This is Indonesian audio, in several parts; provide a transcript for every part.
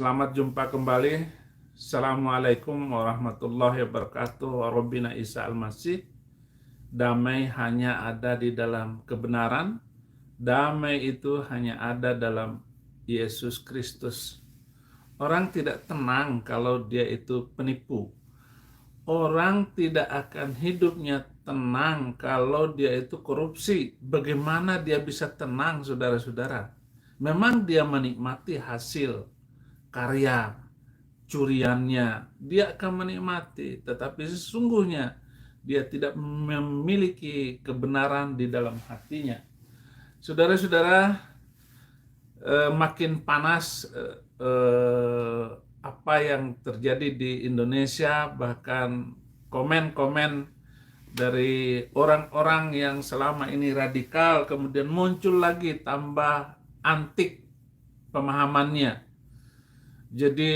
Selamat jumpa kembali. Assalamualaikum warahmatullahi wabarakatuh. Rabbina Isa Al-Masih. Damai hanya ada di dalam kebenaran. Damai itu hanya ada dalam Yesus Kristus. Orang tidak tenang kalau dia itu penipu. Orang tidak akan hidupnya tenang kalau dia itu korupsi. Bagaimana dia bisa tenang, saudara-saudara? Memang dia menikmati hasil karya curiannya, dia akan menikmati, tetapi sesungguhnya dia tidak memiliki kebenaran di dalam hatinya. Saudara-saudara, makin panas apa yang terjadi di Indonesia, bahkan komen-komen dari orang-orang yang selama ini radikal kemudian muncul lagi tambah antik pemahamannya. Jadi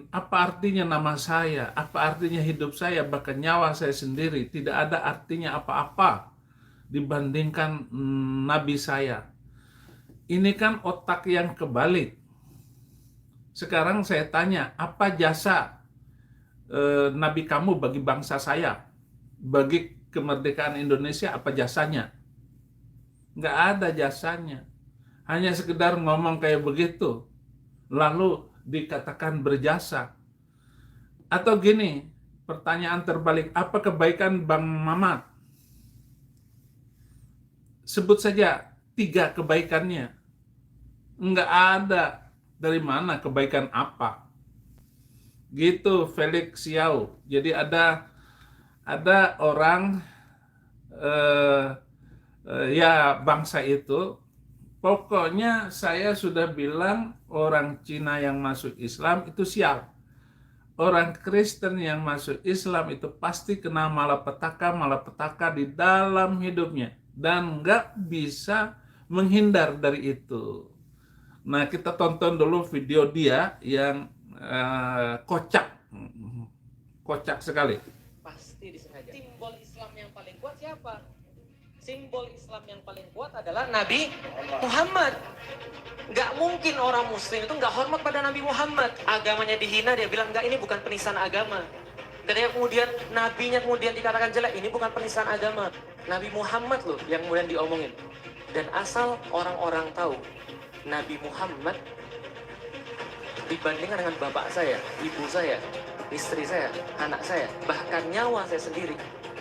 apa artinya nama saya? Apa artinya hidup saya? Bahkan nyawa saya sendiri tidak ada artinya apa-apa dibandingkan nabi saya. Ini kan otak yang kebalik. Sekarang saya tanya, apa jasa nabi kamu bagi bangsa saya? Bagi kemerdekaan Indonesia apa jasanya? Nggak ada jasanya. Hanya sekedar ngomong kayak begitu, lalu dikatakan berjasa. Atau gini, pertanyaan terbalik, apa kebaikan Bang Mamat? Sebut saja 3 kebaikannya. Nggak ada. Dari mana kebaikan apa? Gitu Felix Xiao. Jadi ada orang ya bangsa itu, pokoknya saya sudah bilang orang Cina yang masuk Islam itu sial. Orang Kristen yang masuk Islam itu pasti kena malapetaka di dalam hidupnya. Dan nggak bisa menghindar dari itu. Nah, kita tonton dulu video dia yang kocak. Kocak sekali. Pasti disengaja. Simbol Islam yang paling kuat siapa? Simbol Islam yang paling kuat adalah Nabi Muhammad. Nggak mungkin orang muslim itu nggak hormat pada Nabi Muhammad. Agamanya dihina, dia bilang nggak, ini bukan penistaan agama. Ketika kemudian nabinya kemudian dikatakan jelek, ini bukan penistaan agama. Nabi Muhammad loh yang kemudian diomongin. Dan asal orang-orang tahu, Nabi Muhammad dibandingkan dengan bapak saya, ibu saya, istri saya, anak saya, bahkan nyawa saya sendiri,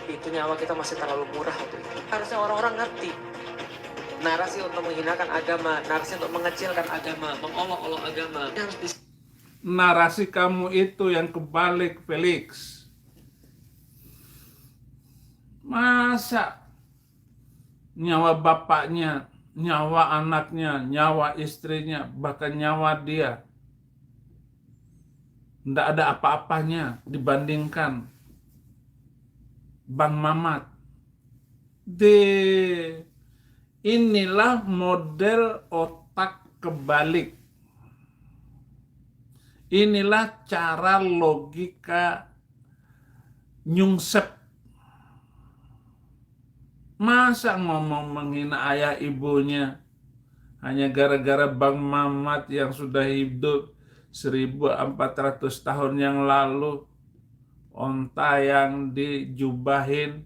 itu nyawa kita masih terlalu murah waktu itu. Harusnya orang-orang ngerti narasi untuk menghinakan agama, narasi untuk mengecilkan agama, mengolok-olok agama. Narasi kamu itu yang kebalik, Felix. Masa nyawa bapaknya, nyawa anaknya, nyawa istrinya, bahkan nyawa dia tidak ada apa-apanya dibandingkan Bang Mamat. Inilah model otak kebalik. Inilah cara logika nyungsep. Masa ngomong menghina ayah ibunya hanya gara-gara Bang Mamat yang sudah hidup 1400 tahun yang lalu, onta yang dijubahin,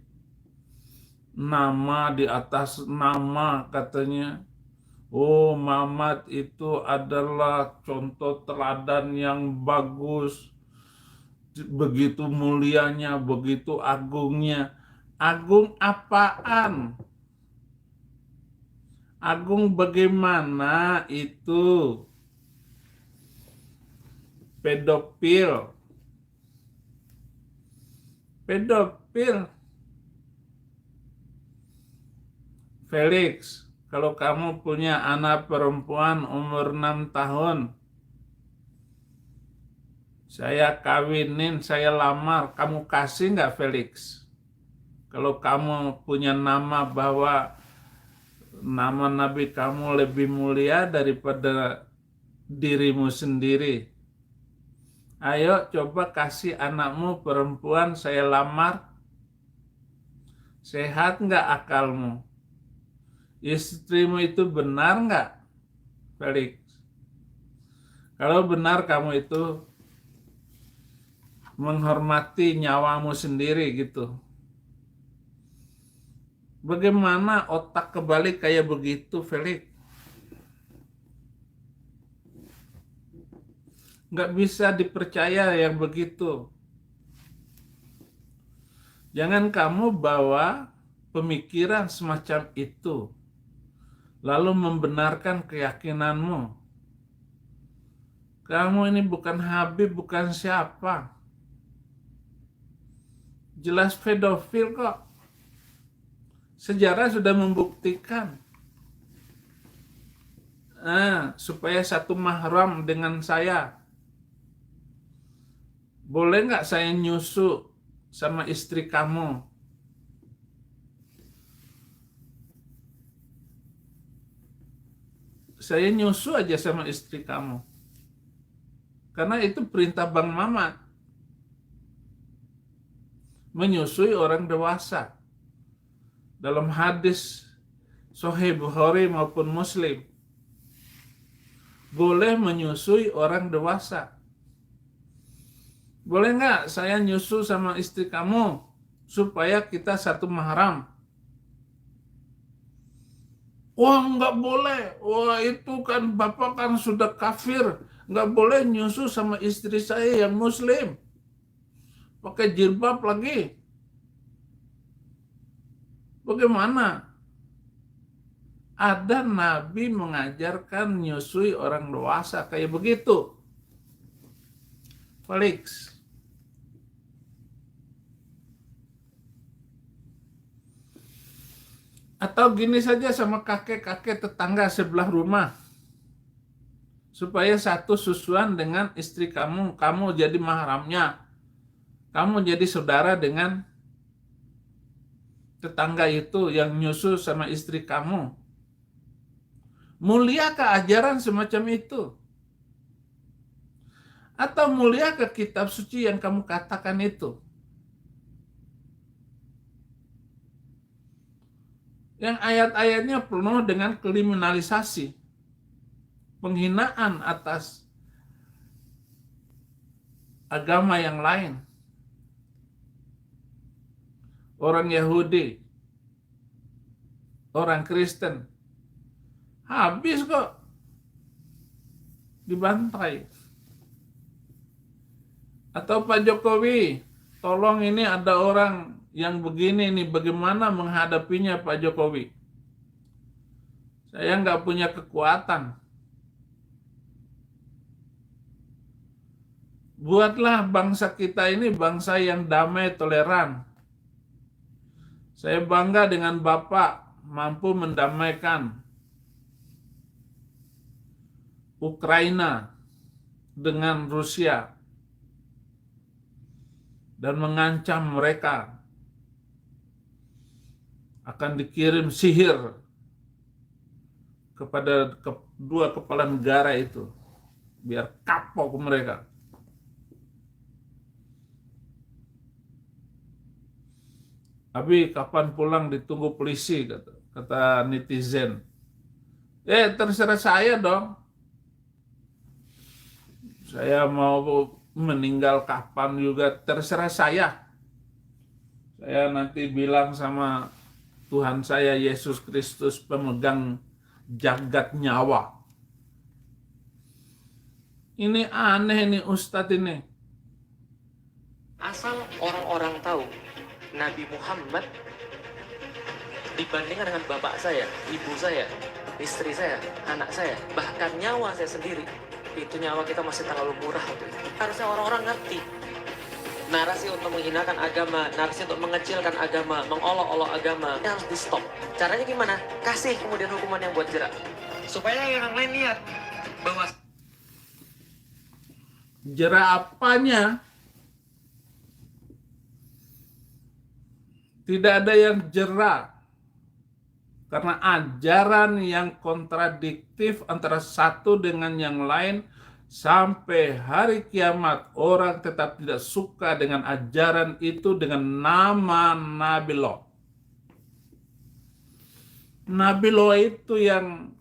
nama di atas nama katanya. Oh, Mamat itu adalah contoh teladan yang bagus. Begitu mulianya, begitu agungnya. Agung apaan? Agung bagaimana itu? Pedofil. Felix, kalau kamu punya anak perempuan umur 6 tahun, saya kawinin, saya lamar, kamu kasih nggak, Felix? Kalau kamu punya nama bahwa nama Nabi kamu lebih mulia daripada dirimu sendiri, ayo coba kasih anakmu perempuan saya lamar. Sehat nggak akalmu? Istrimu itu benar nggak, Felix? Kalau benar kamu itu menghormati nyawamu sendiri gitu. Bagaimana otak kebalik kayak begitu, Felix? Nggak bisa dipercaya yang begitu. Jangan kamu bawa pemikiran semacam itu, lalu membenarkan keyakinanmu. Kamu ini bukan Habib, bukan siapa. Jelas pedofil kok. Sejarah sudah membuktikan. Supaya satu mahram dengan saya. Boleh nggak saya nyusu sama istri kamu? Saya nyusu aja sama istri kamu. Karena itu perintah Bang Mamat. Menyusui orang dewasa. Dalam hadis Sahih Bukhari maupun Muslim. Boleh menyusui orang dewasa. Boleh nggak saya nyusu sama istri kamu supaya kita satu mahram? Wah, nggak boleh. Wah, itu kan Bapak kan sudah kafir. Nggak boleh nyusu sama istri saya yang Muslim. Pakai jilbab lagi. Bagaimana? Ada Nabi mengajarkan nyusui orang dewasa kayak begitu. Felix. Atau gini saja sama kakek-kakek tetangga sebelah rumah. Supaya satu susuan dengan istri kamu, kamu jadi mahramnya. Kamu jadi saudara dengan tetangga itu yang nyusu sama istri kamu. Muliakah ajaran semacam itu? Atau muliakah kitab suci yang kamu katakan itu? Yang ayat-ayatnya penuh dengan kriminalisasi, penghinaan atas agama yang lain. Orang Yahudi, orang Kristen, habis kok dibantai. Atau Pak Jokowi, tolong ini ada orang yang begini nih, bagaimana menghadapinya Pak Jokowi? Saya nggak punya kekuatan. Buatlah bangsa kita ini bangsa yang damai, toleran. Saya bangga dengan Bapak mampu mendamaikan Ukraina dengan Rusia dan mengancam mereka akan dikirim sihir kepada kedua kepala negara itu biar kapok mereka. Abi kapan pulang ditunggu polisi, kata netizen. Terserah saya dong. Saya mau meninggal kapan juga terserah saya. Saya nanti bilang sama Tuhan saya Yesus Kristus pemegang jagat nyawa. Ini aneh nih Ustadz ini. Asal orang-orang tahu Nabi Muhammad dibandingkan dengan bapak saya, ibu saya, istri saya, anak saya, bahkan nyawa saya sendiri, itu nyawa kita masih terlalu murah. Harusnya orang-orang ngerti. Narasi untuk menghinakan agama, narasi untuk mengecilkan agama, mengolok-olok agama, ini harus di stop. Caranya gimana? Kasih kemudian hukuman yang buat jerak. Supaya yang lain lihat bahwa jerak apanya? Tidak ada yang jerak. Karena ajaran yang kontradiktif antara satu dengan yang lain sampai hari kiamat orang tetap tidak suka dengan ajaran itu dengan nama Nabi Lo. Nabi Lo itu yang